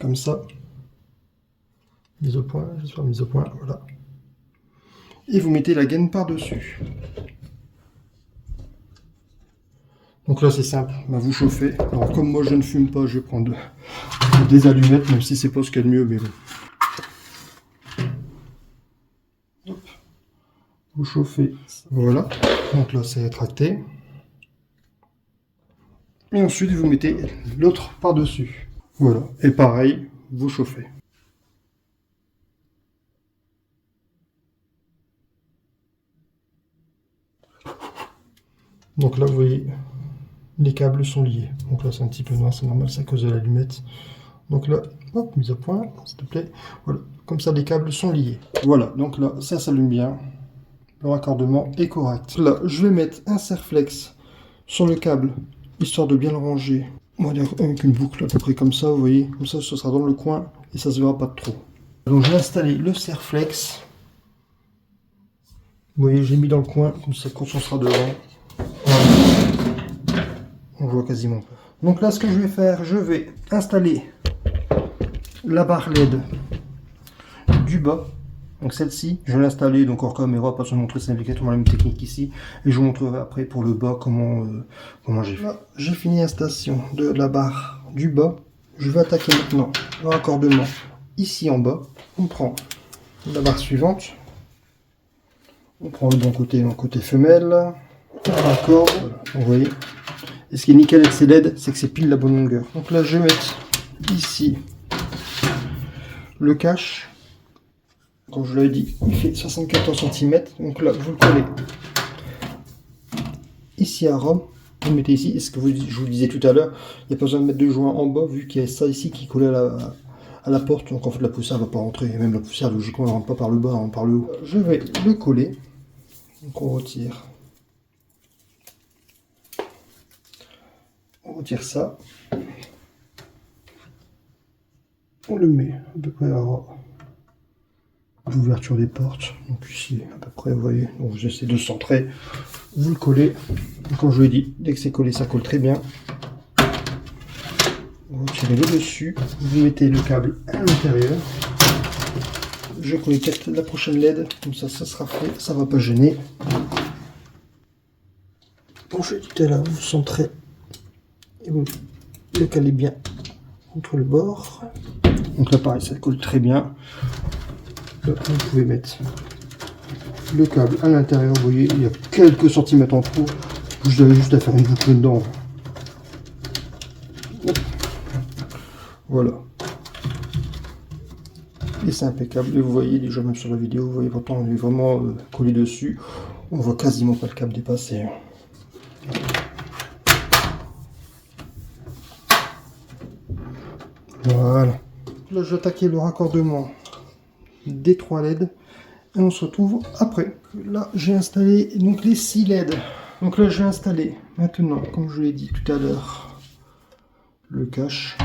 Comme ça. Mise au point, j'espère mise au point, voilà. Et vous mettez la gaine par-dessus. Donc là c'est simple, bah, vous chauffez. Alors comme moi je ne fume pas, je vais prendre des allumettes, même si c'est pas ce qu'il y a de mieux, mais bon. Hop. Vous chauffez, voilà. Donc là c'est rétracté. Et ensuite, vous mettez l'autre par-dessus. Voilà. Et pareil, vous chauffez. Donc là, vous voyez, les câbles sont liés. Donc là, c'est un petit peu noir, c'est normal, c'est à cause de l'allumette. Donc là, hop, mise à point, s'il te plaît. Voilà, comme ça, les câbles sont liés. Voilà, donc là, ça s'allume bien. Le raccordement est correct. Là, je vais mettre un serre-flex sur le câble, histoire de bien le ranger. On va dire avec une boucle à peu près comme ça, vous voyez. Comme ça, ce sera dans le coin et ça se verra pas trop. Donc, j'ai installé le serre-flex. Vous voyez, j'ai mis dans le coin, comme ça, quand on sera devant, on voit quasiment pas. Donc là, ce que je vais faire, je vais installer la barre LED du bas. Donc celle-ci, je vais l'installer donc hors caméra, pas se montrer, c'est exactement la même technique ici. Et je vous montrerai après pour le bas comment j'ai fait. Là, j'ai fini l'installation de la barre du bas. Je vais attaquer maintenant le raccordement ici en bas. On prend la barre suivante. On prend le bon côté, le côté femelle. On raccorde, voilà, vous voyez. Et ce qui est nickel avec ces LED, c'est que c'est pile la bonne longueur. Donc là, je vais mettre ici le cache. Comme je l'avais dit, il fait 74 cm. Donc là, vous le collez ici à Rome. Vous le mettez ici. Et ce que je vous disais tout à l'heure, il n'y a pas besoin de mettre de joint en bas, vu qu'il y a ça ici qui est collé à la porte. Donc en fait, la poussière ne va pas rentrer. Et même la poussière, logiquement, elle ne rentre pas par le bas, elle rentre par le haut. Je vais le coller. Donc on retire. On retire ça. On le met à peu près à l'ouverture des portes. Donc ici, à peu près, vous voyez. Donc j'essaie de centrer. Vous le collez. Et comme je vous l'ai dit, dès que c'est collé, ça colle très bien. Vous retirez le dessus. Vous mettez le câble à l'intérieur. Je colle peut-être la prochaine LED. Comme ça, ça sera fait. Ça ne va pas gêner. Comme je l'ai dit tout à l'heure, vous centrez. Et vous le calez bien contre le bord. Donc là pareil, ça colle très bien. Là, vous pouvez mettre le câble à l'intérieur. Vous voyez, il y a quelques centimètres en trop. Vous avez juste à faire une boucle dedans. Voilà. Et c'est impeccable. Et vous voyez déjà même sur la vidéo, vous voyez pourtant on est vraiment collé dessus. On voit quasiment pas le câble dépasser. Voilà. Là, je vais attaquer le raccordement des 3 LED et on se retrouve après. Là, j'ai installé donc les 6 LED. Donc là, j'ai installé maintenant, comme je l'ai dit tout à l'heure, le cache.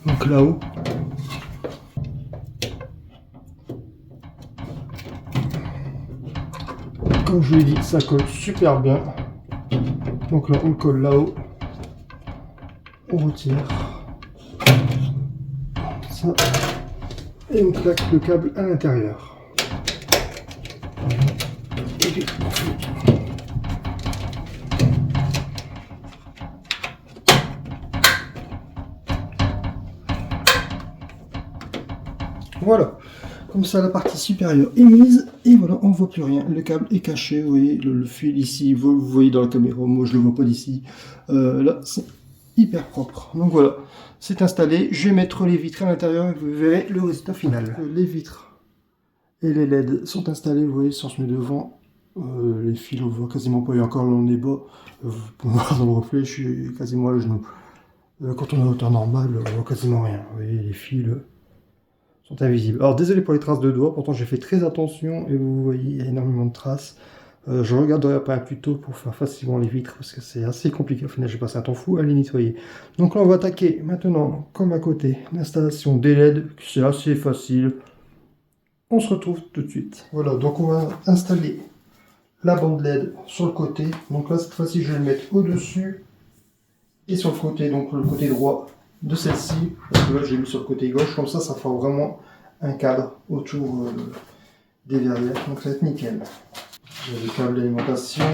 Donc là-haut. Comme je l'ai dit, ça colle super bien. Donc là, on le colle là-haut. On retire. Ça. Et on claque le câble à l'intérieur. Voilà, comme ça la partie supérieure est mise et voilà, on ne voit plus rien. Le câble est caché, vous voyez le fil ici, vous voyez dans la caméra, moi je le vois pas d'ici. Là, c'est hyper propre. Donc voilà, c'est installé. Je vais mettre les vitres à l'intérieur et vous verrez le résultat final. Les vitres et les LED sont installés, vous voyez, si on se met devant, les fils on voit quasiment pas, et encore là on est bas, vous pouvez voir dans le reflet, je suis quasiment à genoux. Quand on est à hauteur normale, on voit quasiment rien, vous voyez les fils sont invisibles. Alors désolé pour les traces de doigts, pourtant j'ai fait très attention et vous voyez il y a énormément de traces. Je regarderai après un tuto pour faire facilement les vitres parce que c'est assez compliqué. Au final j'ai passé un temps fou à les nettoyer. Donc là on va attaquer maintenant comme à côté l'installation des LED, c'est assez facile. On se retrouve tout de suite. Voilà, donc on va installer la bande LED sur le côté. Donc là cette fois-ci je vais le mettre au-dessus et sur le côté, donc le côté droit de celle-ci, parce que là j'ai mis sur le côté gauche, comme ça fera vraiment un cadre autour des verrières, donc ça va être nickel. J'ai le câble d'alimentation,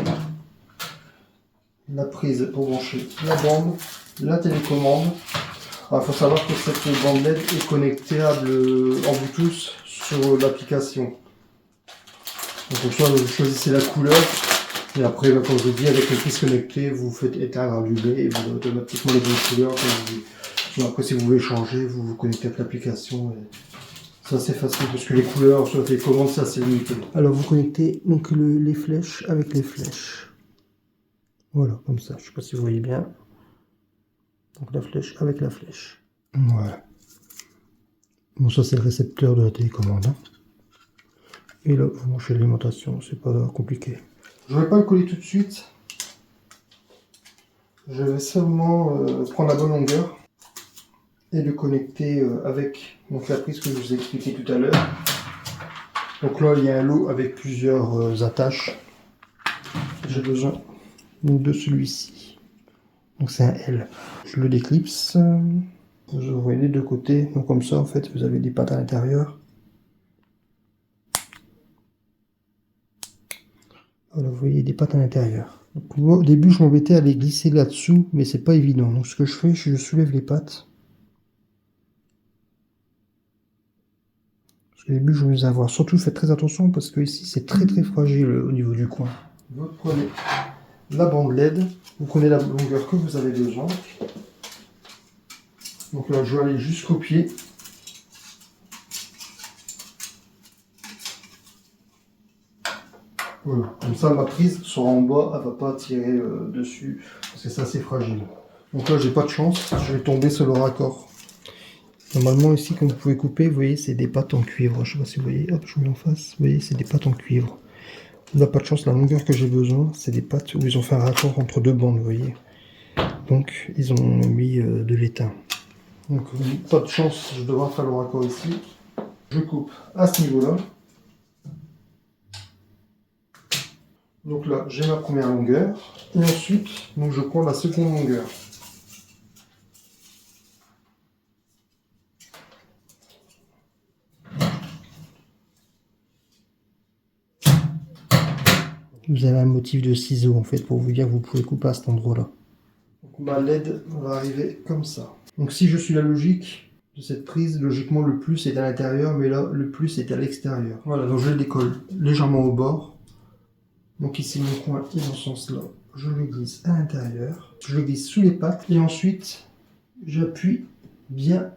la prise pour brancher la bande, la télécommande. Il faut savoir que cette bande LED est connectable en Bluetooth sur l'application. Donc soit vous choisissez la couleur, Et après, comme je vous dis, avec le prise connecté, vous faites éteindre, allumer et vous avez automatiquement les bonnes couleurs. Bon, après, si vous voulez changer, vous vous connectez avec l'application. C'est assez facile parce que les couleurs sur la télécommande, c'est assez limité. Alors, vous connectez donc les flèches avec les flèches. Voilà, comme ça. Je ne sais pas si vous voyez bien. Donc, la flèche avec la flèche. Voilà. Bon, ça, c'est le récepteur de la télécommande. Hein. Et là, vous branchez l'alimentation. C'est pas compliqué. Je ne vais pas le coller tout de suite. Je vais seulement prendre la bonne longueur et le connecter avec donc, la prise que je vous ai expliqué tout à l'heure. Donc là, il y a un lot avec plusieurs attaches. J'ai besoin donc, de celui-ci. Donc c'est un L. Je le déclipse. Vous ouvrez les deux côtés. Donc comme ça, en fait, vous avez des pattes à l'intérieur. Voilà, vous voyez des pattes à l'intérieur. Donc, moi, au début, je m'embêtais à les glisser là-dessous, mais c'est pas évident. Donc, ce que je fais, je soulève les pattes. Parce qu'au début, je vais avoir. Surtout, faites très attention parce que ici, c'est très très fragile au niveau du coin. Vous prenez la bande LED, vous prenez la longueur que vous avez besoin. Donc là, je vais aller jusqu'au pied. Voilà, comme ça ma prise sera en bas, elle ne va pas tirer dessus, parce que c'est assez fragile. Donc là j'ai pas de chance, je vais tomber sur le raccord. Normalement ici, comme vous pouvez couper, vous voyez c'est des pattes en cuivre, je sais pas si vous voyez, hop je vous mets en face, vous voyez c'est des pattes en cuivre. Là pas de chance, la longueur que j'ai besoin, c'est des pattes où ils ont fait un raccord entre deux bandes, vous voyez. Donc ils ont mis de l'étain. Donc pas de chance, je devrais faire le raccord ici. Je coupe à ce niveau-là. Donc là, j'ai ma première longueur. Et ensuite, donc je prends la seconde longueur. Vous avez un motif de ciseau en fait pour vous dire que vous pouvez couper à cet endroit-là. Donc ma LED va arriver comme ça. Donc si je suis la logique de cette prise, logiquement le plus est à l'intérieur, mais là le plus est à l'extérieur. Voilà, donc je le décolle légèrement au bord. Donc ici mon coin est dans ce sens-là. Je le glisse à l'intérieur. Je le glisse sous les pattes. Et ensuite, j'appuie bien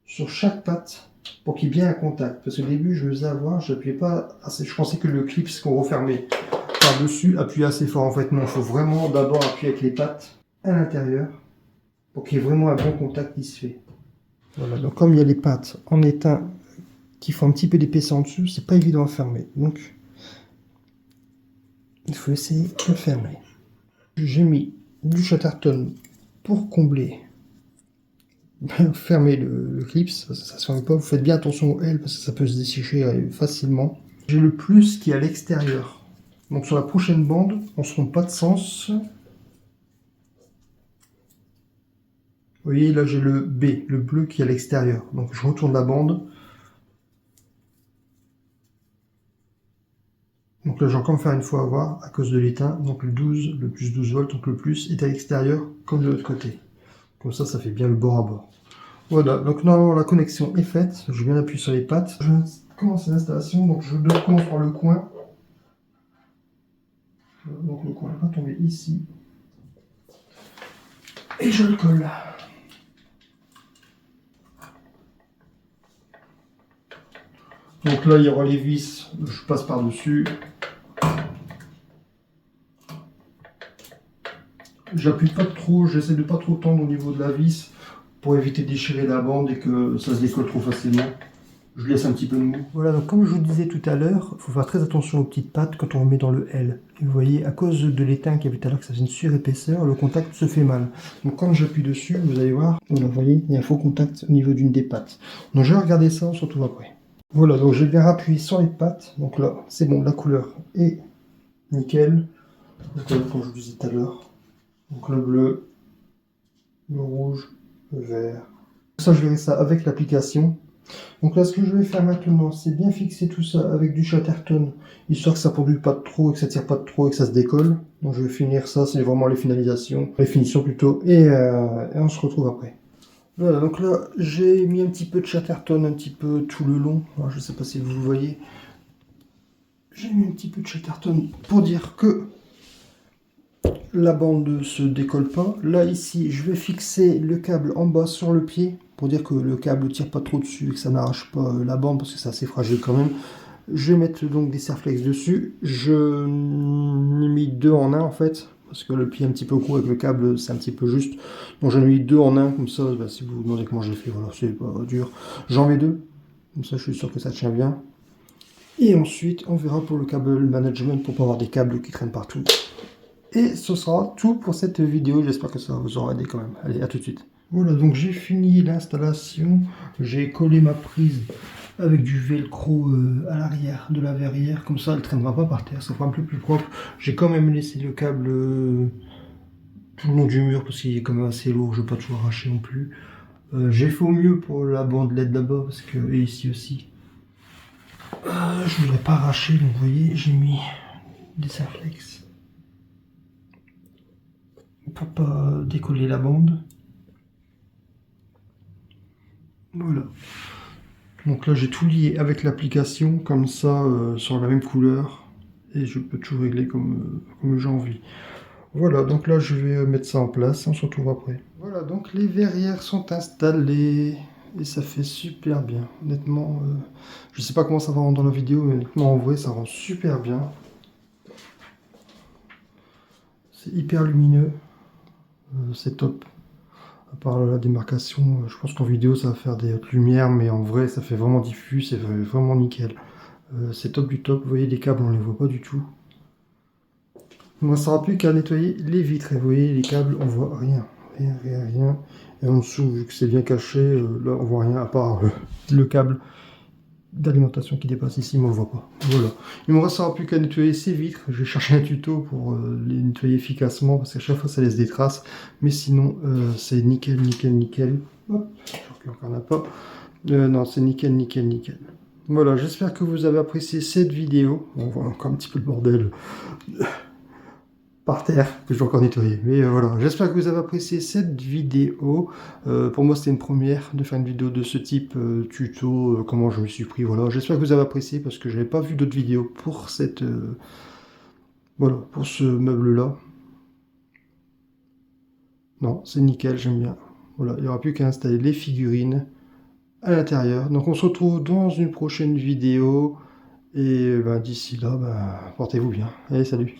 sur chaque patte pour qu'il y ait bien un contact. Parce qu'au début, je faisais avoir, j'appuyais pas assez. Je pensais que le clip qu'on refermait par-dessus appuyait assez fort. En fait, non, il faut vraiment d'abord appuyer avec les pattes à l'intérieur pour qu'il y ait vraiment un bon contact qui se fait. Voilà, donc comme il y a les pattes en étain qui font un petit peu d'épaisseur en dessous, c'est pas évident à fermer. Donc, il faut essayer de le fermer. J'ai mis du Chatterton pour combler. Fermer le clip, ça se ferme pas. Vous faites bien attention au L parce que ça peut se déchirer facilement. J'ai le plus qui est à l'extérieur. Donc sur la prochaine bande, on ne se trompe pas de sens. Vous voyez, là j'ai le B, le bleu qui est à l'extérieur. Donc je retourne la bande. Donc là, j'ai encore me faire une fois avoir à cause de l'étain. Donc le 12, le plus 12 volts, donc le plus est à l'extérieur comme de l'autre côté. Comme ça fait bien le bord à bord. Voilà, donc normalement la connexion est faite. Je viens d'appuyer sur les pattes. Je commence l'installation. Donc je commence par le coin. Donc le coin va tomber ici. Et je le colle. Donc là, il y aura les vis. Je passe par-dessus. J'appuie pas trop, j'essaie de pas trop tendre au niveau de la vis pour éviter de déchirer la bande et que ça se décolle trop facilement. Je laisse un petit peu de mou. Voilà, donc comme je vous disais tout à l'heure, il faut faire très attention aux petites pattes quand on met dans le L. Et vous voyez, à cause de l'étain qu'il y avait tout à l'heure, que ça faisait une surépaisseur, le contact se fait mal. Donc quand j'appuie dessus, vous allez voir, voilà, vous voyez, il y a un faux contact au niveau d'une des pattes. Donc je vais regarder ça, on se retrouve après. Voilà, donc j'ai bien appuyé sur les pattes. Donc là, c'est bon, la couleur est nickel. Donc, comme je vous disais tout à l'heure. Donc le bleu, le rouge, le vert. Ça, je verrai ça avec l'application. Donc là, ce que je vais faire maintenant, c'est bien fixer tout ça avec du Chatterton, histoire que ça ne produise pas de trop, et que ça tire pas de trop, et que ça se décolle. Donc je vais finir ça, c'est vraiment les finitions plutôt, et on se retrouve après. Voilà, donc là, j'ai mis un petit peu de Chatterton, un petit peu tout le long. Alors, je ne sais pas si vous le voyez. j'ai mis un petit peu de Chatterton pour dire que la bande ne se décolle pas. Là, ici, je vais fixer le câble en bas sur le pied pour dire que le câble ne tire pas trop dessus et que ça n'arrache pas la bande parce que c'est assez fragile quand même. Je vais mettre donc des serflex dessus. Je n'ai mis 2 en 1 en fait parce que le pied est un petit peu court avec le câble, c'est un petit peu juste. Donc j'en ai mis 2 en 1 comme ça. Bah, si vous vous demandez comment j'ai fait, voilà, c'est pas dur. J'en mets 2. Comme ça, je suis sûr que ça tient bien. Et ensuite, on verra pour le câble management pour pas avoir des câbles qui traînent partout. Et ce sera tout pour cette vidéo. J'espère que ça vous aura aidé quand même. Allez, à tout de suite. Voilà, donc j'ai fini l'installation. J'ai collé ma prise avec du velcro à l'arrière de la verrière. Comme ça, elle ne traînera pas par terre. Ça fera un peu plus propre. J'ai quand même laissé le câble tout le long du mur parce qu'il est quand même assez lourd. Je ne veux pas tout arracher non plus. J'ai fait au mieux pour la bande LED là-bas parce que et ici aussi. Je voudrais pas arracher, donc vous voyez, j'ai mis des serflex pour pas décoller la bande. Voilà. Donc là j'ai tout lié avec l'application, comme ça, sur la même couleur. Et je peux tout régler comme j'ai envie. Voilà, donc là je vais mettre ça en place, on se retrouve après. Voilà, donc les verrières sont installées. Et ça fait super bien. Honnêtement, je sais pas comment ça va rendre dans la vidéo, mais honnêtement en vrai ça rend super bien. C'est hyper lumineux. C'est top. À part la démarcation, je pense qu'en vidéo ça va faire des hautes lumières, mais en vrai ça fait vraiment diffus, c'est vraiment nickel. C'est top du top, vous voyez les câbles on les voit pas du tout. Il ne me restera plus qu'à nettoyer les vitres, et vous voyez les câbles on voit rien. Rien. Et en dessous, vu que c'est bien caché, là on voit rien à part le câble d'alimentation qui dépasse ici, mais on le voit pas. Voilà. Il ne me restera plus qu'à nettoyer ces vitres. Je vais chercher un tuto pour les nettoyer efficacement parce qu'à chaque fois ça laisse des traces. Mais sinon, c'est nickel. Hop, je crois qu'il n'y en a pas. Non, c'est nickel. Voilà, j'espère que vous avez apprécié cette vidéo. On voit encore un petit peu le bordel par terre que je vais encore nettoyer. Mais voilà, j'espère que vous avez apprécié cette vidéo. Pour moi, c'était une première de faire une vidéo de ce type, tuto, comment je me suis pris. Voilà, j'espère que vous avez apprécié parce que je n'avais pas vu d'autres vidéos pour cette, voilà, pour ce meuble-là. Non, c'est nickel, j'aime bien. Voilà, il n'y aura plus qu'à installer les figurines à l'intérieur. Donc on se retrouve dans une prochaine vidéo. Et ben, d'ici là, ben, portez-vous bien. Allez, salut.